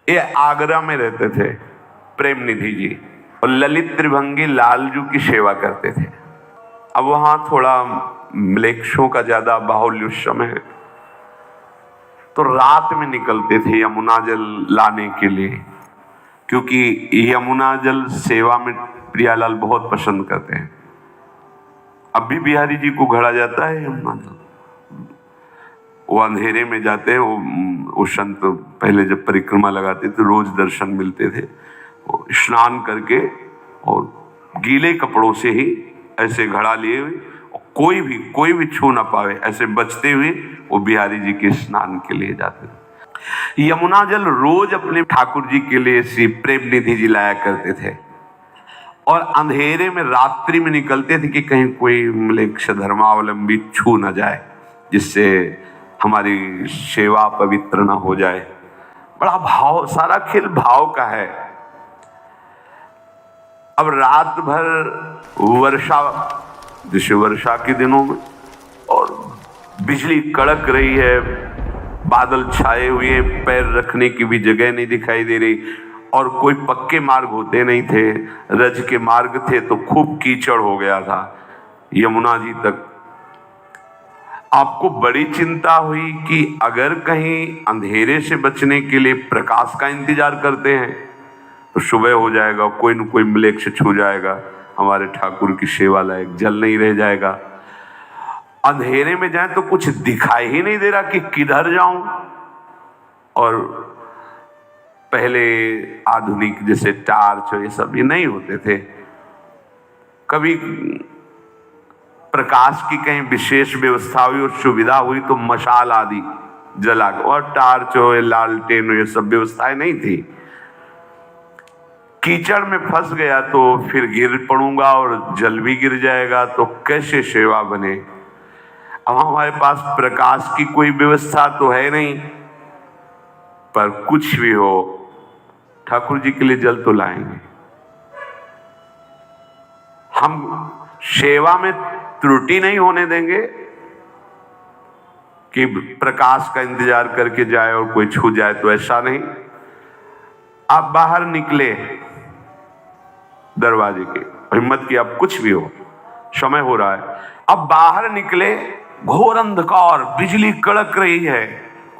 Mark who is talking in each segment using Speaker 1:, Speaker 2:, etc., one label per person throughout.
Speaker 1: ये आगरा में रहते थे प्रेम निधि जी, और ललित त्रिभंगी लालजू की सेवा करते थे। अब वहां थोड़ा म्लेच्छों का ज्यादा बाहुल्य उस समय है, तो रात में निकलते थे यमुना जल लाने के लिए, क्योंकि यमुना जल सेवा में प्रियालाल बहुत पसंद करते हैं। अब भी बिहारी जी को घड़ा जाता है यमुना जल, वो अंधेरे में जाते हैं। वो संत पहले जब परिक्रमा लगाते थे रोज दर्शन मिलते थे। वो स्नान करके और गीले कपड़ों से ही ऐसे घड़ा लिए हुए, कोई भी छू ना पावे, ऐसे बचते हुए वो बिहारी जी के स्नान के लिए जाते थे। यमुना जल रोज अपने ठाकुर जी के लिए श्री प्रेम निधि जी लाया करते थे, और अंधेरे में रात्रि में निकलते थे कि कहीं कोई म्लेच्छ धर्मावलंबी छू ना जाए, जिससे हमारी सेवा पवित्र ना हो जाए। बड़ा भाव, सारा खेल भाव का है। अब रात भर वर्षा, जैसे वर्षा के दिनों में, और बिजली कड़क रही है, बादल छाए हुए, पैर रखने की भी जगह नहीं दिखाई दे रही, और कोई पक्के मार्ग होते नहीं थे, रज के मार्ग थे, तो खूब कीचड़ हो गया था यमुना जी तक। आपको बड़ी चिंता हुई कि अगर कहीं अंधेरे से बचने के लिए प्रकाश का इंतजार करते हैं तो सुबह हो जाएगा, कोई न कोई म्लेच्छ छू जाएगा, हमारे ठाकुर की सेवा लायक जल नहीं रह जाएगा। अंधेरे में जाए तो कुछ दिखाई ही नहीं दे रहा कि किधर जाऊं। और पहले आधुनिक जैसे टार्च ये सब ये नहीं होते थे, कभी प्रकाश की कहीं विशेष व्यवस्था हुई और सुविधा हुई तो मशाल आदि जला, और टार्च हो, लालटेन हो, ये सब व्यवस्थाएं नहीं थी। कीचड़ में फंस गया तो फिर गिर पड़ूंगा और जल भी गिर जाएगा, तो कैसे सेवा बने। अब हमारे पास प्रकाश की कोई व्यवस्था तो है नहीं, पर कुछ भी हो ठाकुर जी के लिए जल तो लाएंगे। हम सेवा में त्रुटि नहीं होने देंगे कि प्रकाश का इंतजार करके जाए और कोई छू जाए, तो ऐसा नहीं। आप बाहर निकले दरवाजे के, हिम्मत की, अब कुछ भी हो, समय हो रहा है, अब बाहर निकले, घोर अंधकार, बिजली कड़क रही है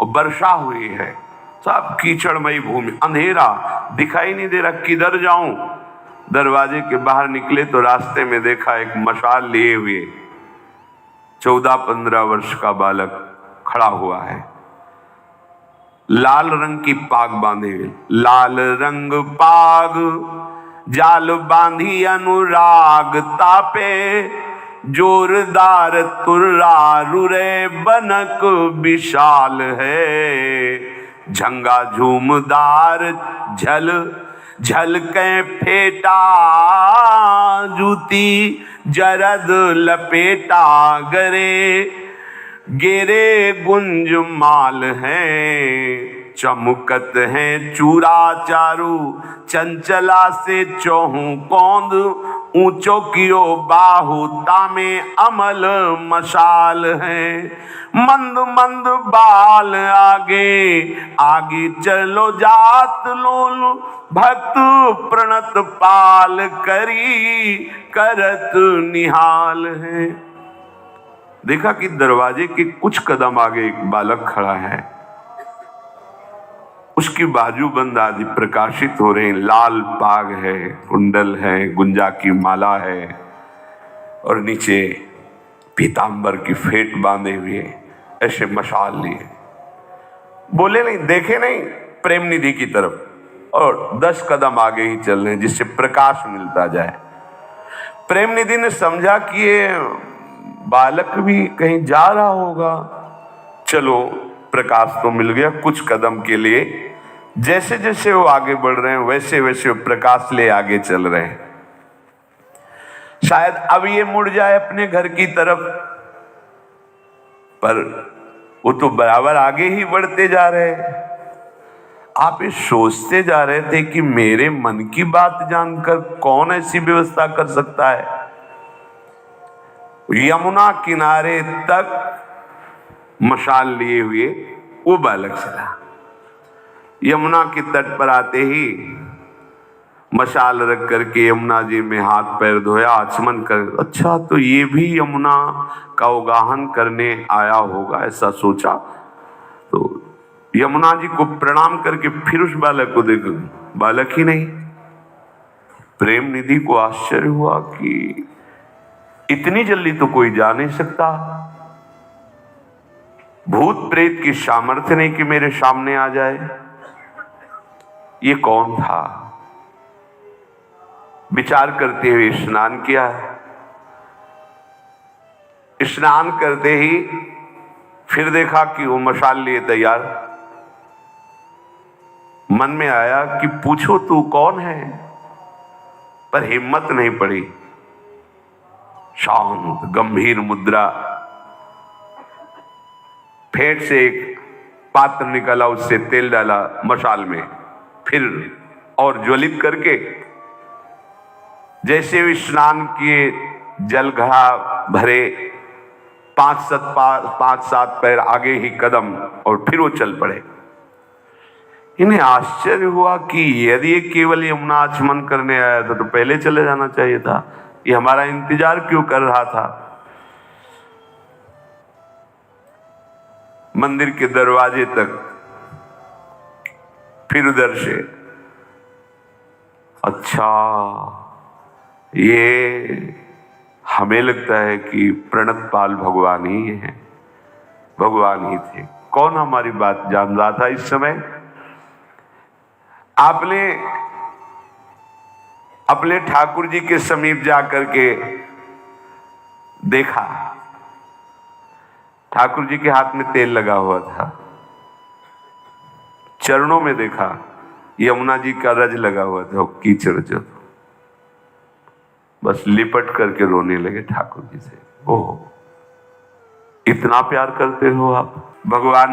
Speaker 1: और वर्षा हुई है, सब कीचड़मयी भूमि, अंधेरा, दिखाई नहीं दे रहा किधर जाऊं। दरवाजे के बाहर निकले तो रास्ते में देखा एक मशाल लिए हुए 14-15 वर्ष का बालक खड़ा हुआ है, लाल रंग की पाग बांधे हुए, लाल रंग पाग जाल बांधी अनुराग तापे, जोरदार तुर्रा रुरे बनक विशाल है, झंगा झूमदार झल झल के फेटा, जूती जरद लपेटा गरे, गेरे गुंज माल है, चमकत है चूरा चारू, चंचला से चौहू कौंद, ऊंचो कियो बाहु तामे अमल मशाल है, मंद मंद बाल आगे आगे चलो जात लोल, भक्त प्रणत पाल करी करत निहाल है। देखा कि दरवाजे के कुछ कदम आगे एक बालक खड़ा है, उसकी बाजूबंद आदि प्रकाशित हो रहे हैं, लाल पाग है, कुंडल है, गुंजा की माला है, और नीचे पीतांबर की फेट बांधे हुए ऐसे मशाल लिए। बोले नहीं, देखे नहीं प्रेम निधि की तरफ, और 10 कदम आगे ही चल रहे हैं जिससे प्रकाश मिलता जाए। प्रेम निधि ने समझा कि ये बालक भी कहीं जा रहा होगा, चलो प्रकाश तो मिल गया। कुछ कदम के लिए जैसे जैसे वो आगे बढ़ रहे हैं वैसे वैसे वो प्रकाश ले आगे चल रहे हैं। शायद अब ये मुड़ जाए अपने घर की तरफ, पर वो तो बराबर आगे ही बढ़ते जा रहे हैं। आप ये सोचते जा रहे थे कि मेरे मन की बात जानकर कौन ऐसी व्यवस्था कर सकता है। यमुना किनारे तक मशाल लिए हुए वो बालक चला। यमुना के तट पर आते ही मशाल रख करके यमुना जी में हाथ पैर धोया, आचमन कर, अच्छा तो ये भी यमुना का उगाहन करने आया होगा, ऐसा सोचा। तो यमुना जी को प्रणाम करके फिर उस बालक को देखो, बालक ही नहीं। प्रेम निधि को आश्चर्य हुआ कि इतनी जल्दी तो कोई जा नहीं सकता, भूत प्रेत की सामर्थ्य नहीं कि मेरे सामने आ जाए। ये कौन था? विचार करते हुए स्नान किया। स्नान करते ही फिर देखा कि वो मशाल लिए तैयार। मन में आया कि पूछो तू कौन है, पर हिम्मत नहीं पड़ी। शांत गंभीर मुद्रा, फेंट से एक पात्र निकाला, उससे तेल डाला मशाल में, फिर और ज्वलित करके जैसे भी स्नान किए, जल घड़ा भरे, 5-7 पैर आगे ही कदम, और फिर वो चल पड़े। इन्हें आश्चर्य हुआ कि यदि ये केवल यमुना आचमन करने आया था तो पहले चले जाना चाहिए था, ये हमारा इंतजार क्यों कर रहा था। मंदिर के दरवाजे तक, फिर उधर से, अच्छा ये हमें लगता है कि प्रणतपाल भगवान ही हैं, भगवान ही थे। कौन हमारी बात जान रहा था इस समय? आपने अपने ठाकुर जी के समीप जाकर के देखा, ठाकुर जी के हाथ में तेल लगा हुआ था, चरणों में देखा यमुना जी का रज लगा हुआ था, कीचड़ जो, बस लिपट करके रोने लगे ठाकुर जी से। ओह, इतना प्यार करते हो आप। भगवान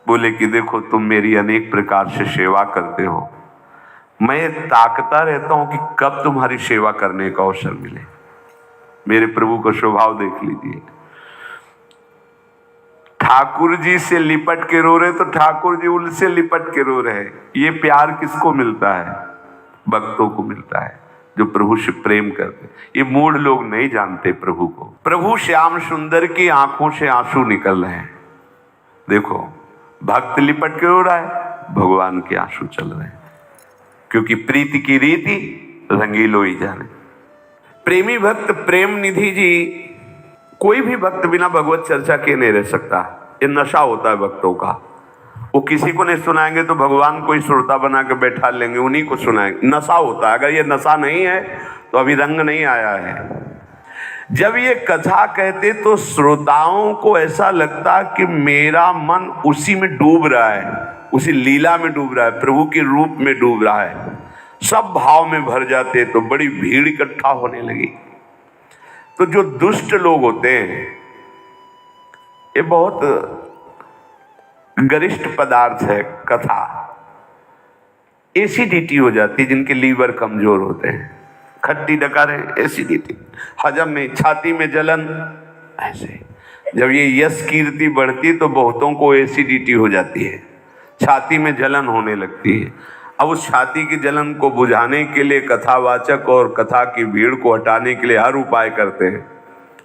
Speaker 1: बोले कि देखो तुम मेरी अनेक प्रकार से सेवा करते हो, मैं ताकता रहता हूं कि कब तुम्हारी सेवा करने का अवसर मिले। मेरे प्रभु का स्वभाव देख लीजिए, ठाकुर जी से लिपट के रो रहे तो ठाकुर जी उनसे लिपट के रो रहे। ये प्यार किसको मिलता है? भक्तों को मिलता है जो प्रभु से प्रेम करते। ये मूढ़ लोग नहीं जानते प्रभु को। प्रभु श्याम सुंदर की आंखों से आंसू निकल रहे हैं, देखो भक्त लिपट के रो रहा है, भगवान के आंसू चल रहे हैं, क्योंकि प्रीति की रीति रंगीलो ही जाने। प्रेमी भक्त प्रेम निधि जी, कोई भी भक्त बिना भगवत चर्चा के नहीं रह सकता। ये नशा होता है भक्तों का, वो किसी को नहीं सुनाएंगे तो भगवान को ही श्रोता बना के बैठा लेंगे, उन्हीं को सुनाएंगे। नशा होता है। अगर ये नशा नहीं है तो अभी रंग नहीं आया है। जब ये कथा कहते तो श्रोताओं को ऐसा लगता कि मेरा मन उसी में डूब रहा है, उसी लीला में डूब रहा है, प्रभु के रूप में डूब रहा है। सब भाव में भर जाते तो बड़ी भीड़ इकट्ठा होने लगी। तो जो दुष्ट लोग होते हैं, ये बहुत गरिष्ठ पदार्थ है कथा, एसिडिटी हो जाती है। जिनके लीवर कमजोर होते हैं, खट्टी डकारें, एसिडिटी, हजम नहीं, छाती में जलन, ऐसे जब ये यश कीर्ति बढ़ती तो बहुतों को एसिडिटी हो जाती है, छाती में जलन होने लगती है। अब उस छाती की जलन को बुझाने के लिए कथावाचक और कथा की भीड़ को हटाने के लिए हर उपाय करते हैं।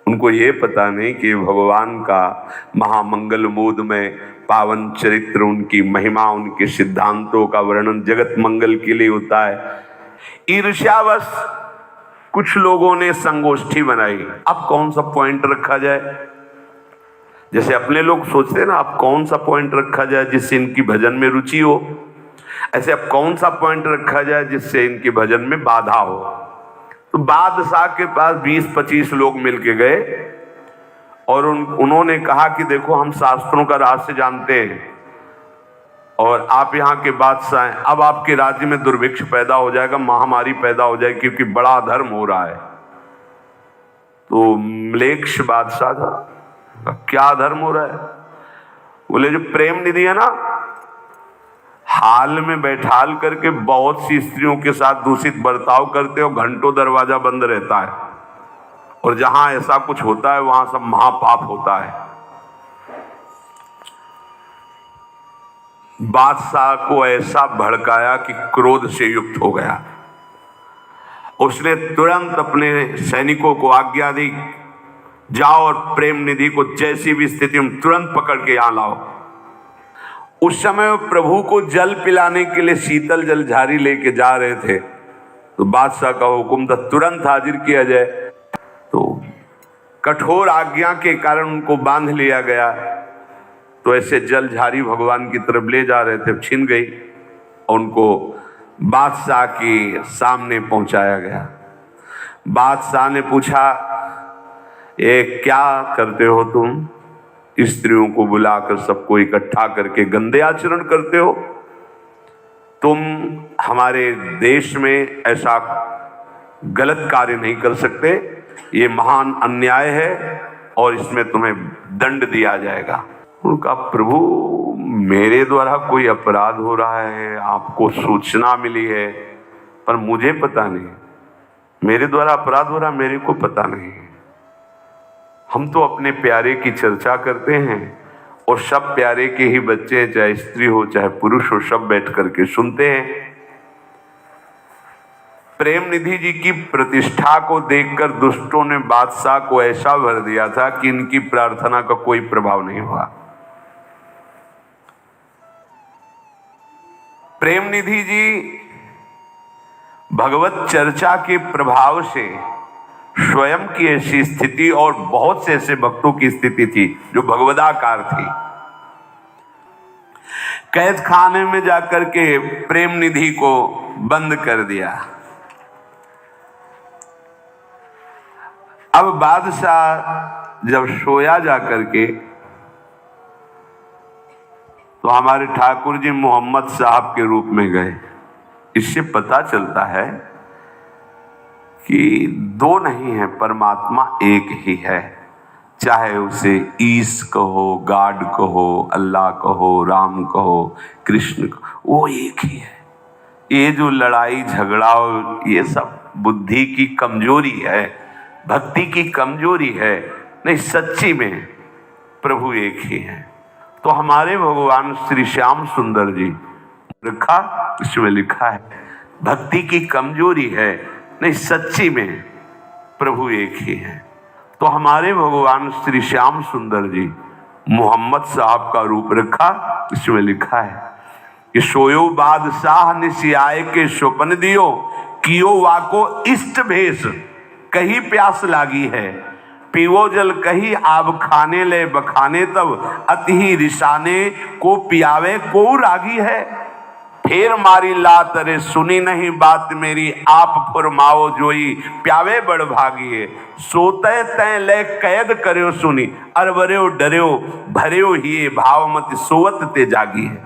Speaker 1: उनको ये पता नहीं कि भगवान का महामंगल मूड में पावन चरित्र, उनकी महिमा, उनके सिद्धांतों का वर्णन जगत मंगल के लिए होता है। ईर्ष्यावश कुछ लोगों ने संगोष्ठी बनाई। अब कौन सा पॉइंट रखा जाए, जैसे अपने लोग सोचते हैं ना, अब कौन सा पॉइंट रखा जाए जिससे इनकी भजन में रुचि हो, ऐसे अब कौन सा पॉइंट रखा जाए जिससे इनके भजन में बाधा हो। तो बादशाह के पास 20-25 लोग मिलके गए और उन्होंने कहा कि देखो हम शास्त्रों का रहस्य जानते हैं और आप यहाँ के बादशाह हैं, अब आपके राज्य में दुर्भिक्ष पैदा हो जाएगा, महामारी पैदा हो जाएगी, क्योंकि बड़ा अधर्म हो रहा है। तो म्लेच्छ बादशाह था, क्या अधर्म हो रहा है? बोले जो प्रेम निधि है ना, हाल में बैठाल करके बहुत सी स्त्रियों के साथ दूषित बर्ताव करते हो, घंटों दरवाजा बंद रहता है, और जहां ऐसा कुछ होता है वहां सब महापाप होता है। बादशाह को ऐसा भड़काया कि क्रोध से युक्त हो गया। उसने तुरंत अपने सैनिकों को आज्ञा दी, जाओ और प्रेम निधि को जैसी भी स्थिति में तुरंत पकड़ के यहां लाओ। उस समय वो प्रभु को जल पिलाने के लिए शीतल जलझारी लेके जा रहे थे, तो बादशाह का हुक्म था तुरंत हाजिर किया जाए। तो कठोर आज्ञा के कारण उनको बांध लिया गया। तो ऐसे जलझारी भगवान की तरफ ले जा रहे थे, छिन गई, उनको बादशाह के सामने पहुंचाया गया। बादशाह ने पूछा, ये क्या करते हो तुम? स्त्रियों को बुलाकर सबको इकट्ठा करके गंदे आचरण करते हो। तुम हमारे देश में ऐसा गलत कार्य नहीं कर सकते, ये महान अन्याय है और इसमें तुम्हें दंड दिया जाएगा। उनका प्रभु, मेरे द्वारा कोई अपराध हो रहा है, आपको सूचना मिली है, पर मुझे पता नहीं। मेरे द्वारा अपराध हो रहा, मेरे को पता नहीं। हम तो अपने प्यारे की चर्चा करते हैं और सब प्यारे के ही बच्चे, चाहे स्त्री हो चाहे पुरुष हो, सब बैठ करके सुनते हैं। प्रेम निधि जी की प्रतिष्ठा को देखकर दुष्टों ने बादशाह को ऐसा भर दिया था कि इनकी प्रार्थना का कोई प्रभाव नहीं हुआ। प्रेम निधि जी भगवत चर्चा के प्रभाव से स्वयं की ऐसी स्थिति और बहुत से ऐसे भक्तों की स्थिति थी जो भगवदाकार थी। कैद खाने में जाकर के प्रेम निधि को बंद कर दिया। अब बादशाह जब सोया जाकर के, तो हमारे ठाकुर जी मोहम्मद साहब के रूप में गए। इससे पता चलता है कि दो नहीं है, परमात्मा एक ही है। चाहे उसे ईस कहो, गॉड कहो, अल्लाह कहो, राम कहो, कृष्ण कहो, वो एक ही है। ये जो लड़ाई झगड़ा ये सब बुद्धि की कमजोरी है, भक्ति की कमजोरी है। नहीं, सच्ची में प्रभु एक ही है। तो हमारे भगवान श्री श्याम सुंदर जी, लिखा इसमें लिखा है, भक्ति की कमजोरी है, नहीं सच्ची में प्रभु एक ही है। तो हमारे भगवान श्री श्याम सुंदर जी मोहम्मद साहब का रूप रखा। इसमें लिखा है कि सोयो बादशाह निसियाए के स्वप्न दियो, कियो वाको इष्ट भेष, कही प्यास लागी है, पीवो जल कही आब खाने ले बखाने, तब अति ही रिसाने को पियावे को रागी है। फेर मारी लात रे सुनी नहीं बात मेरी, आप फुरमाओ जोई प्यावे बड़ भागिए, सोते तय ले कैद करो सुनी, अरबर्यो डर्यो भर्यो ही भाव मत सोवत ते जागी है।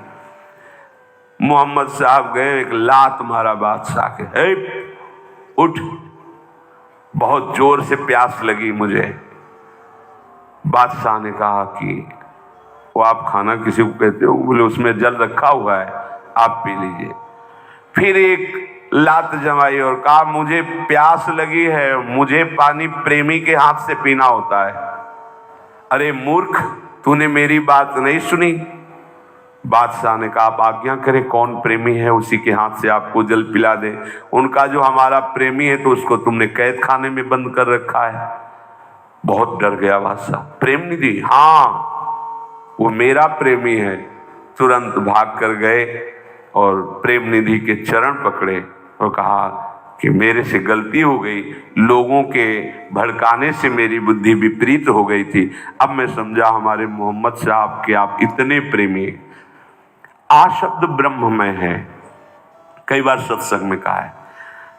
Speaker 1: मोहम्मद साहब गए, एक लात मारा बादशाह के, उठ, बहुत जोर से प्यास लगी मुझे। बादशाह ने कहा कि वो आप खाना किसी को कहते हो? बोले उसमें जल रखा हुआ है, आप पी लीजिए। फिर एक लात जमाई और कहा मुझे प्यास लगी है, मुझे पानी प्रेमी के हाथ से पीना होता है। अरे मूर्ख, तूने मेरी बात नहीं सुनी। बादशाह ने कहा आप आज्ञा करें, कौन प्रेमी है उसी के हाथ से आपको जल पिला दे। उनका जो हमारा प्रेमी है तो उसको तुमने कैद खाने में बंद कर रखा है। बहुत डर गया बादशाह। प्रेम निधि, हाँ वो मेरा प्रेमी है। तुरंत भाग कर गए और प्रेम निधि के चरण पकड़े और कहा कि मेरे से गलती हो गई, लोगों के भड़काने से मेरी बुद्धि विपरीत हो गई थी। अब मैं समझा हमारे मोहम्मद साहब के आप इतने प्रेमी। आ शब्द ब्रह्म में है, कई बार सत्संग में कहा है,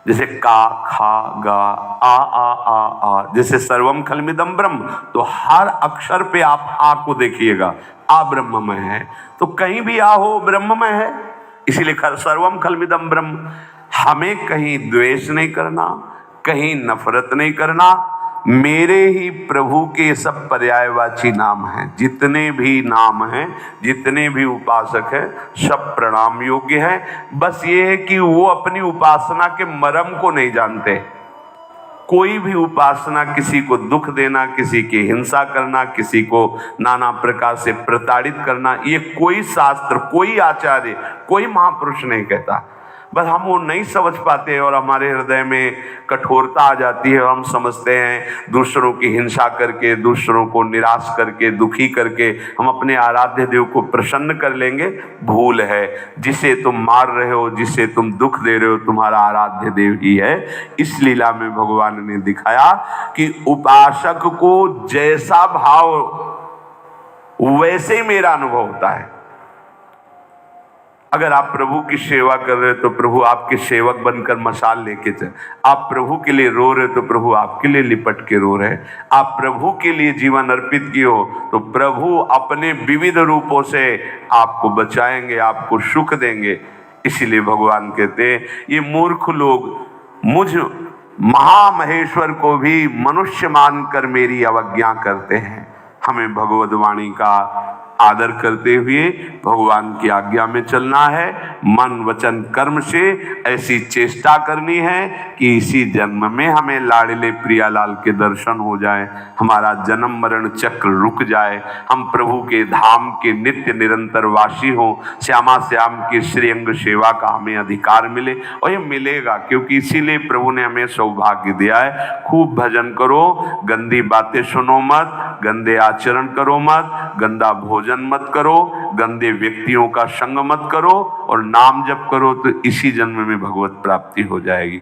Speaker 1: जैसे का, खा, गा, आ, जैसे सर्वम खलमिदम ब्रह्म, तो हर अक्षर पे आप आ को देखिएगा, आ ब्रह्म में है, तो कहीं भी आ हो ब्रह्म में है, इसीलिए सर्वम खलमिदम ब्रह्म। हमें कहीं द्वेष नहीं करना, कहीं नफरत नहीं करना। मेरे ही प्रभु के सब पर्यायवाची नाम हैं, जितने भी नाम हैं, जितने भी उपासक हैं, सब प्रणाम योग्य हैं। बस ये है कि वो अपनी उपासना के मर्म को नहीं जानते। कोई भी उपासना, किसी को दुख देना, किसी की हिंसा करना, किसी को नाना प्रकार से प्रताड़ित करना, ये कोई शास्त्र, कोई आचार्य, कोई महापुरुष नहीं कहता। बस हम वो नहीं समझ पाते और हमारे हृदय में कठोरता आ जाती है और हम समझते हैं दूसरों की हिंसा करके, दूसरों को निराश करके, दुखी करके हम अपने आराध्य देव को प्रसन्न कर लेंगे। भूल है। जिसे तुम मार रहे हो, जिसे तुम दुख दे रहे हो, तुम्हारा आराध्य देव ही है। इस लीला में भगवान ने दिखाया कि उपासक को जैसा भाव वैसे ही मेरा अनुभव होता है। अगर आप प्रभु की सेवा कर रहे हो तो प्रभु आपके सेवक बनकर मशाल लेके चले। आप प्रभु के लिए रो रहे हो तो प्रभु आपके लिए लिपट के रो रहे हैं। आप प्रभु के लिए जीवन अर्पित किए हो तो प्रभु अपने विविध रूपों से आपको बचाएंगे, आपको सुख देंगे। इसीलिए भगवान कहते हैं ये मूर्ख लोग मुझ महामहेश्वर को भी मनुष्य मानकर मेरी अवज्ञा करते हैं। हमें भगवद वाणी का आदर करते हुए भगवान की आज्ञा में चलना है। मन वचन कर्म से ऐसी चेष्टा करनी है कि इसी जन्म में हमें लाडले प्रियालाल के दर्शन हो जाए, हमारा जन्म मरण चक्र रुक जाए, हम प्रभु के धाम के नित्य निरंतर वासी हो, श्यामा श्याम की श्रीअंग सेवा का हमें अधिकार मिले। और ये मिलेगा क्योंकि इसीलिए प्रभु ने हमें सौभाग्य दिया है। खूब भजन करो, गंदी बातें सुनो मत, गंदे आचरण करो मत, गंदा भोजन मत करो, गंदे व्यक्तियों का संग मत करो और नाम जप करो तो इसी जन्म में भगवत प्राप्ति हो जाएगी।